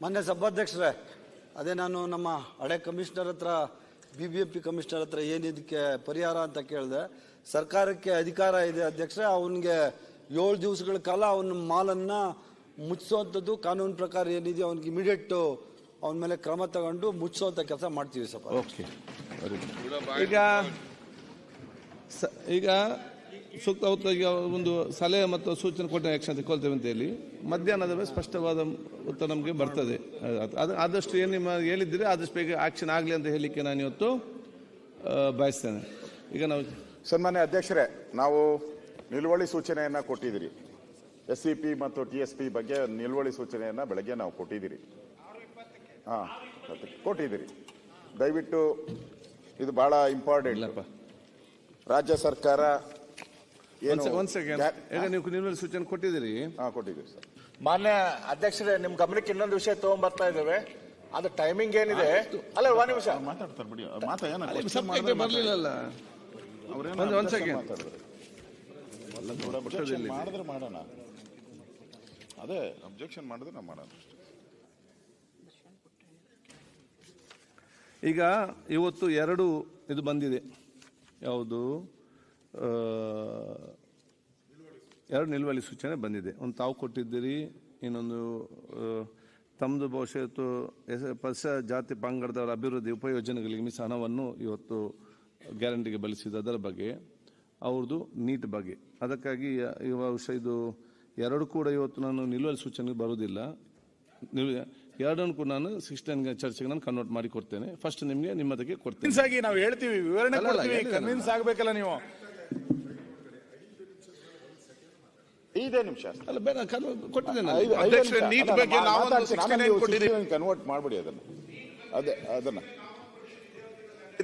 ಮಾನ್ಯ ಸಭಾಧ್ಯಕ್ಷರೇ, ಅದೇ ನಾನು ನಮ್ಮ ಹಳೆ ಕಮಿಷನರ್ ಹತ್ರ BBMP ಕಮಿಷನರ್ ಹತ್ರ ಏನಿದಕ್ಕೆ ಪರಿಹಾರ ಅಂತ ಕೇಳಿದೆ. ಸರ್ಕಾರಕ್ಕೆ ಅಧಿಕಾರ ಇದೆ ಅಧ್ಯಕ್ಷರೇ, ಅವನಿಗೆ 7 ದಿವಸಗಳ ಕಾಲ ಅವನ ಮಾಲನ್ನ ಮುಚ್ಚಿಸುವಂಥದ್ದು ಕಾನೂನು ಪ್ರಕಾರ ಏನಿದೆ ಅವನಿಗೆ ಇಮಿಡಿಯೇಟ್ ಅವನ ಮೇಲೆ ಕ್ರಮ ತಗೊಂಡು ಮುಚ್ಚಿಸುವಂಥ ಕೆಲಸ ಮಾಡ್ತೀವಿ ಸರ್. ಓಕೆ, ಈಗ ಸೂಕ್ತವಾಗಿ ಒಂದು ಸಲಹೆ ಮತ್ತು ಸೂಚನೆ ಕೊಟ್ಟ ಆಕ್ಷನ್ ತಗೊಳ್ತೇವೆ ಅಂತ ಹೇಳಿ ಮಧ್ಯಾಹ್ನದ ಮೇಲೆ ಸ್ಪಷ್ಟವಾದ ಉತ್ತರ ನಮಗೆ ಬರ್ತದೆ. ಆದಷ್ಟು ಏನು ನಿಮ್ಮ ಹೇಳಿದ್ದೀರಿ ಆದಷ್ಟು ಬೇಗ ಆಕ್ಷನ್ ಆಗಲಿ ಅಂತ ಹೇಳಲಿಕ್ಕೆ ನಾನು ಇವತ್ತು ಬಯಸ್ತೇನೆ. ಈಗ ನಾವು ಸನ್ಮಾನ್ಯ ಅಧ್ಯಕ್ಷರೇ, ನಾವು ನಿಲುವಳಿ ಸೂಚನೆಯನ್ನು ಕೊಟ್ಟಿದ್ದೀರಿ. SCP ಮತ್ತು TSP ಬಗ್ಗೆ ನಿಲುವಳಿ ಸೂಚನೆಯನ್ನು ಬೆಳಗ್ಗೆ ನಾವು ಕೊಟ್ಟಿದ್ದೀರಿ. ಕೊಟ್ಟಿದ್ದೀರಿ. ದಯವಿಟ್ಟು ಇದು ಬಹಳ ಇಂಪಾರ್ಟೆಂಟ್. ರಾಜ್ಯ ಸರ್ಕಾರ ಈಗ ನೀವು ನಿಲುವಳಿ ಸೂಚನೆ ಕೊಟ್ಟಿದ್ದೀರಿ. ಕೊಟ್ಟಿದ್ದೀರಿ ಸರ್. ಮಾನ್ಯ ಅಧ್ಯಕ್ಷರೇ, ನಿಮ್ ಗಮನಕ್ಕೆ ಇನ್ನೊಂದು ವಿಷಯ ತಗೊಂಡ್ಬರ್ತಾ ಇದ್ದೇವೆ. ಅದು ಟೈಮಿಂಗ್ ಏನಿದೆ ಅಲ್ಲ, ಒಂದು ನಿಮಿಷ ಮಾತಾಡ್ತಾರೆ ಬಿಡಿ. ಬರ್ಲಿಲ್ಲ ಮಾಡಿದ್ರೆ ಮಾಡೋಣ, ಅದೇ ಅಬ್ಜೆಕ್ಷನ್ ಮಾಡಿದ್ರೆ ನಾವು ಮಾಡೋಣ. ಈಗ ಇವತ್ತು 2 ಇದು ಬಂದಿದೆ. ಯಾವುದು 2 ನಿಲುವಳಿ ಸೂಚನೆ ಬಂದಿದೆ. ಒಂದು ತಾವು ಕೊಟ್ಟಿದ್ದೀರಿ, ಇನ್ನೊಂದು ತಮ್ಮದು ಭವಿಷ್ಯತ್ತು ಪರಿಸರ ಜಾತಿ ಪಂಗಡದವರ ಅಭಿವೃದ್ಧಿ ಉಪಯೋಜನೆಗಳಿಗೆ ಮೀಸ ಹಣವನ್ನು ಇವತ್ತು ಗ್ಯಾರಂಟಿಗೆ ಬಳಸಿದ್ದು, ಅದರ ಬಗ್ಗೆ ಅವ್ರದ್ದು ನೀಟ್ ಬಗ್ಗೆ. ಅದಕ್ಕಾಗಿ ಈ ವರ್ಷ ಇದು 2 ಕೂಡ ಇವತ್ತು ನಾನು ನಿಲುವಳಿ ಸೂಚನೆಗೆ ಬರುವುದಿಲ್ಲ. 2 ಕೂಡ ನಾನು 16 ಚರ್ಚೆಗೆ ನಾನು ಕನ್ವರ್ಟ್ ಮಾಡಿ ಕೊಡ್ತೇನೆ. ಫಸ್ಟ್ ನಿಮಗೆ ನಿಮ್ಮದಕ್ಕೆ ಕೊಡ್ತೇನೆ. ನಾವು ಹೇಳ್ತೀವಿ, ವಿವರಣೆ ಕನ್ವಿನ್ಸ್ ಆಗಬೇಕಲ್ಲ ನೀವು. 5 ನಿಮಿಷ ಅಲ್ಲ ಬೇಡ, ಕೊಟ್ಟಿದ್ದೇನೆ. ಕನ್ವರ್ಟ್ ಮಾಡ್ಬಿಡಿ ಅದನ್ನ. ಅದನ್ನ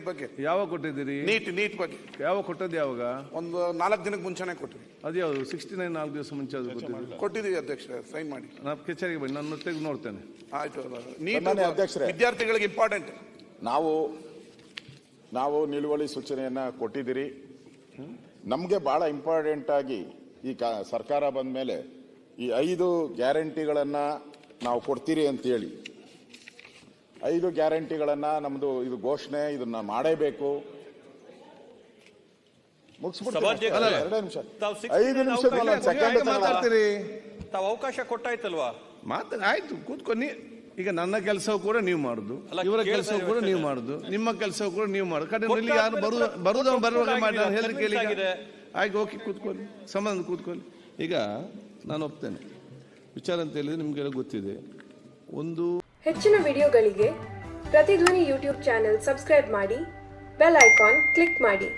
ಬಗ್ಗೆ ಯಾವಾಗ ಕೊಟ್ಟಿದ್ದೀರಿ? ನೀಟ್ ಬಗ್ಗೆ ಯಾವಾಗ ಕೊಟ್ಟದ್ದು? ಯಾವಾಗ? ಒಂದು 4 ದಿನಕ್ಕೆ ಮುಂಚೆನೆ ಕೊಟ್ಟಿವಿ. ಅದು ಯಾವುದು? 69 4 ದಿವಸ ಮುಂಚೆ ಅದು ಕೊಟ್ಟಿದ್ದೀವಿ ಅಧ್ಯಕ್ಷರೇ, ಸೈನ್ ಮಾಡಿ. ನಾನು ಕಚೇರಿಗೆ ಬನ್ನಿ, ನಾನು ತೆಗೆದು ನೋಡ್ತೇನೆ. ಆಯ್ತು ಅಧ್ಯಕ್ಷರೇ, ವಿದ್ಯಾರ್ಥಿಗಳಿಗೆ ಇಂಪಾರ್ಟೆಂಟ್. ನಾವು ನಿಲುವಳಿ ಸೂಚನೆಯನ್ನ ಕೊಟ್ಟಿದ್ದೀರಿ. ನಮಗೆ ಬಹಳ ಇಂಪಾರ್ಟೆಂಟ್ ಆಗಿ ಈ ಸರ್ಕಾರ ಬಂದ ಮೇಲೆ ಈ 5 ಗ್ಯಾರಂಟಿಗಳನ್ನ ನಾವು ಕೊಡ್ತೀರಿ ಅಂತೇಳಿ 5 ಗ್ಯಾರಂಟಿಗಳನ್ನ ನಮ್ದು ಇದು ಘೋಷಣೆ, ಇದನ್ನ ಮಾಡೇಬೇಕು. ಮುಗಿಸ್ಬಿಡ್ತೀವಿ. 2 ನಿಮಿಷ, 5 ನಿಮಿಷ ಸೆಕೆಂಡ್ ಮಾತಾಡ್ತೀರಿ. ತಾವು ಅವಕಾಶ ಕೊಟ್ಟಾಯ್ತಲ್ವಾ? ಆಯ್ತು, ಕೂತ್ಕೊಂಡು. ಈಗ ನನ್ನ ಕೆಲಸವೂ ಕೂಡ ನೀವು ಮಾಡುದು, ಇವರ ಕೆಲಸವೂ ಕೂಡ ನೀವು ಮಾಡುದು, ನಿಮ್ಮ ಕೆಲಸವೂ ಕೂಡ ನೀವು ಮಾಡುದು. ಕಡೆ ಯಾರು ಬರುವಾಗ ಮಾಡಿ ಹೇಳಿ ಕೇಳಿ. ಆಯ್ತು, ಓಕೆ, ಕೂತ್ಕೊಳ್ಳಿ, ಸಂಬಂಧ ಕೂತ್ಕೊಳ್ಳಿ. ಈಗ ನಾನು ಒಪ್ತೇನೆ ವಿಚಾರ ಅಂತ ಹೇಳಿದ್ರೆ ನಿಮ್ಗೆಲ್ಲ ಗೊತ್ತಿದೆ. ಒಂದು ಹೆಚ್ಚಿನ ವಿಡಿಯೋಗಳಿಗೆ ಪ್ರತಿಧ್ವನಿ ಯೂಟ್ಯೂಬ್ ಚಾನೆಲ್ ಸಬ್ಸ್ಕ್ರೈಬ್ ಮಾಡಿ, ಬೆಲ್ ಐಕಾನ್ ಕ್ಲಿಕ್ ಮಾಡಿ.